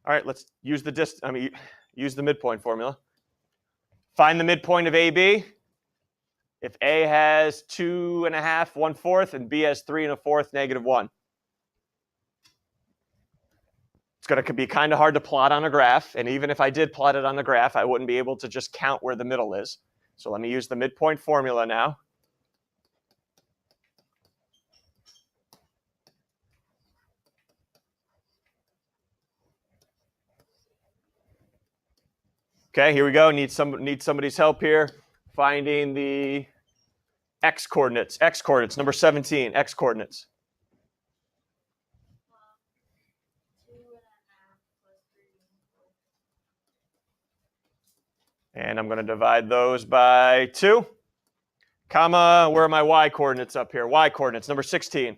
All right, let's use use the midpoint formula. Find the midpoint of AB. If A has 2 1/2, 1/4, and B has 3 1/4, -1. It's going to be kind of hard to plot on a graph, and even if I did plot it on the graph, I wouldn't be able to just count where the middle is. So let me use the midpoint formula now. Okay, here we go. Need somebody's help here. Finding the x coordinates. X coordinates, number 17. X coordinates. And I'm going to divide those by 2. Comma, where are my y coordinates up here? Y coordinates, number 16.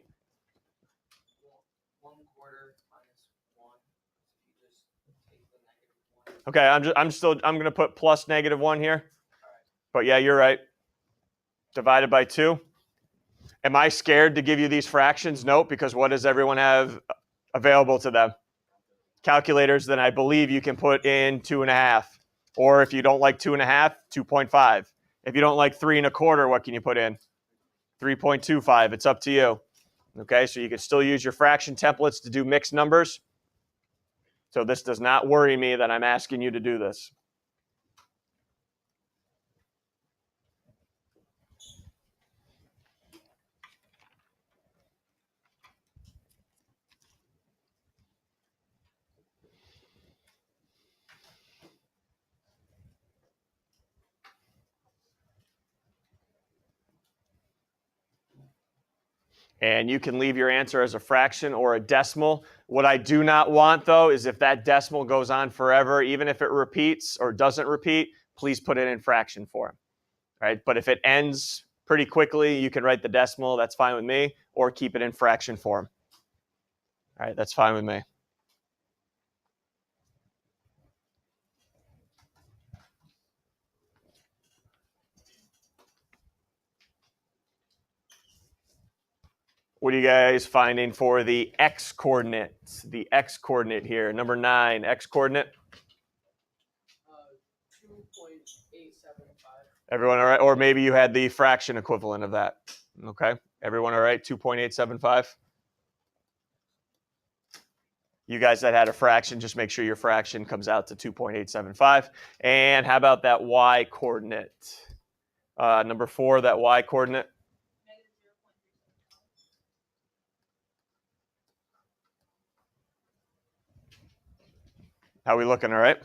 1/4 minus 1. You just take the -1. Okay, I'm going to put plus -1 here. But yeah, you're right. Divided by 2. Am I scared to give you these fractions? Nope, because what does everyone have available to them? Calculators. Then I believe you can put in 2 1/2. Or if you don't like 2 1/2, 2.5. If you don't like 3 1/4, what can you put in? 3.25. It's up to you. Okay, so you can still use your fraction templates to do mixed numbers. So this does not worry me that I'm asking you to do this. And you can leave your answer as a fraction or a decimal. What I do not want, though, is if that decimal goes on forever, even if it repeats or doesn't repeat, please put it in fraction form. Right? But if it ends pretty quickly, you can write the decimal. That's fine with me. Or keep it in fraction form. All right, that's fine with me. What are you guys finding for the x coordinate? The x coordinate here, number 9, x coordinate. 2.875. Everyone all right? Or maybe you had the fraction equivalent of that. Okay, everyone all right? 2.875. You guys that had a fraction, just make sure your fraction comes out to 2.875. And how about that y coordinate? Number 4, that y coordinate. How are we looking, all right?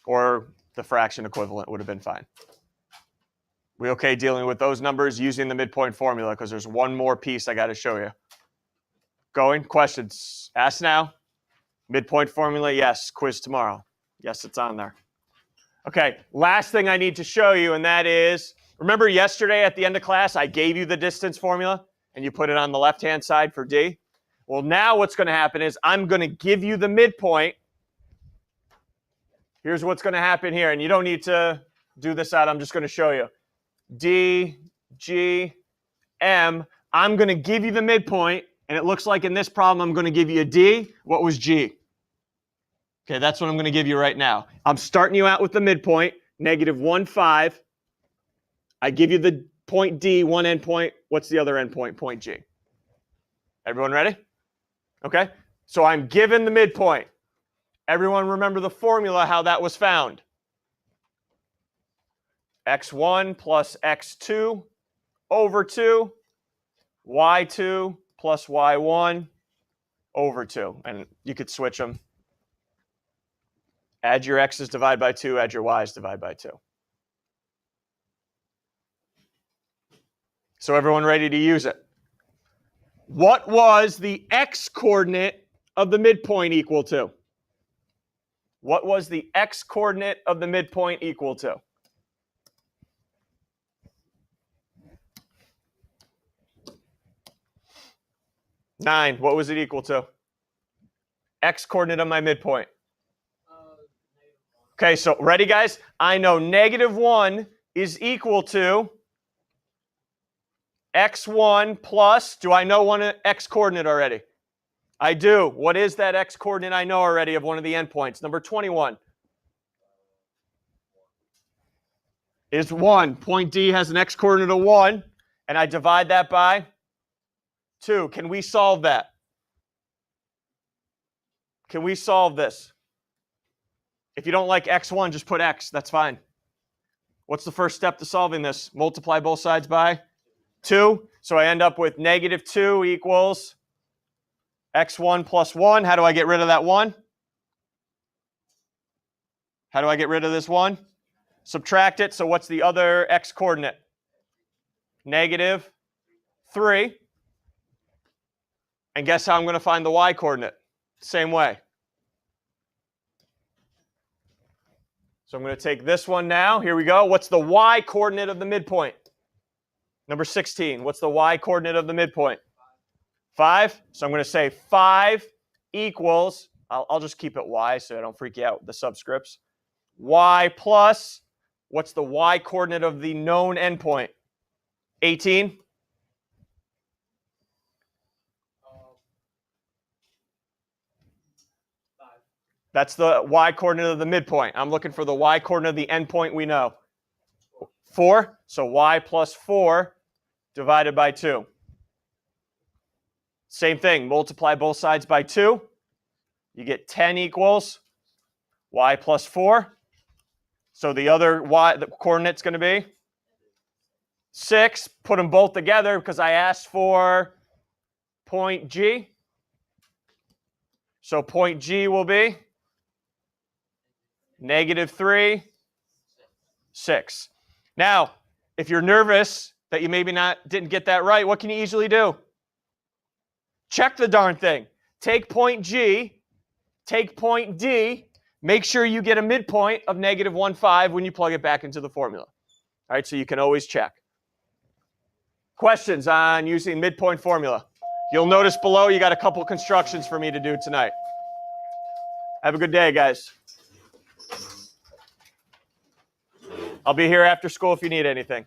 Or the fraction equivalent would have been fine. We okay dealing with those numbers using the midpoint formula because there's one more piece I got to show you. Going? Questions? Ask now. Midpoint formula, yes. Quiz tomorrow. Yes, it's on there. Okay, last thing I need to show you, and that is, remember yesterday at the end of class, I gave you the distance formula, and you put it on the left-hand side for D? Well, now what's going to happen is I'm going to give you the midpoint. Here's what's going to happen here, and you don't need to do this out. I'm just going to show you. D, G, M. I'm going to give you the midpoint, and it looks like in this problem I'm going to give you a D. What was G? Okay, that's what I'm going to give you right now. I'm starting you out with the midpoint, -1, 5. I give you the point D, one endpoint. What's the other endpoint? Point G. Everyone ready? Okay, so I'm given the midpoint. Everyone remember the formula, how that was found. x1 plus x2 over 2, y2 plus y1 over 2. And you could switch them. Add your x's, divide by 2. Add your y's, divide by 2. So everyone ready to use it? What was the x coordinate of the midpoint equal to? What was the x coordinate of the midpoint equal to? Nine. What was it equal to? X coordinate of my midpoint. Okay, so ready, guys? I know -1 is equal to x1 plus, do I know one x coordinate already? I do. What is that x coordinate I know already of one of the endpoints? Number 21. Is 1. Point D has an x coordinate of 1, and I divide that by 2. Can we solve that? Can we solve this? If you don't like x1, just put x. That's fine. What's the first step to solving this? Multiply both sides by 2. So I end up with negative 2 equals x1 plus 1. How do I get rid of that 1? How do I get rid of this 1? Subtract it. So what's the other x coordinate? Negative 3. And guess how I'm going to find the y coordinate? Same way. So I'm going to take this one now. Here we go. What's the y coordinate of the midpoint? Number 16. What's the y coordinate of the midpoint? 5. So I'm going to say 5 equals, I'll just keep it y so I don't freak you out with the subscripts. Y plus, what's the y coordinate of the known endpoint? 18. That's the y coordinate of the midpoint. I'm looking for the y coordinate of the endpoint we know. 4. So y plus 4 divided by 2. Same thing. Multiply both sides by 2. You get 10 equals y plus 4. So the other y, the coordinate's going to be 6. Put them both together because I asked for point G. So point G will be negative 3, 6. Now, if you're nervous that you maybe didn't get that right, what can you easily do? Check the darn thing. Take point G, take point D, make sure you get a midpoint of negative 1, 5 when you plug it back into the formula. All right, so you can always check. Questions on using midpoint formula? You'll notice below you got a couple constructions for me to do tonight. Have a good day, guys. I'll be here after school if you need anything.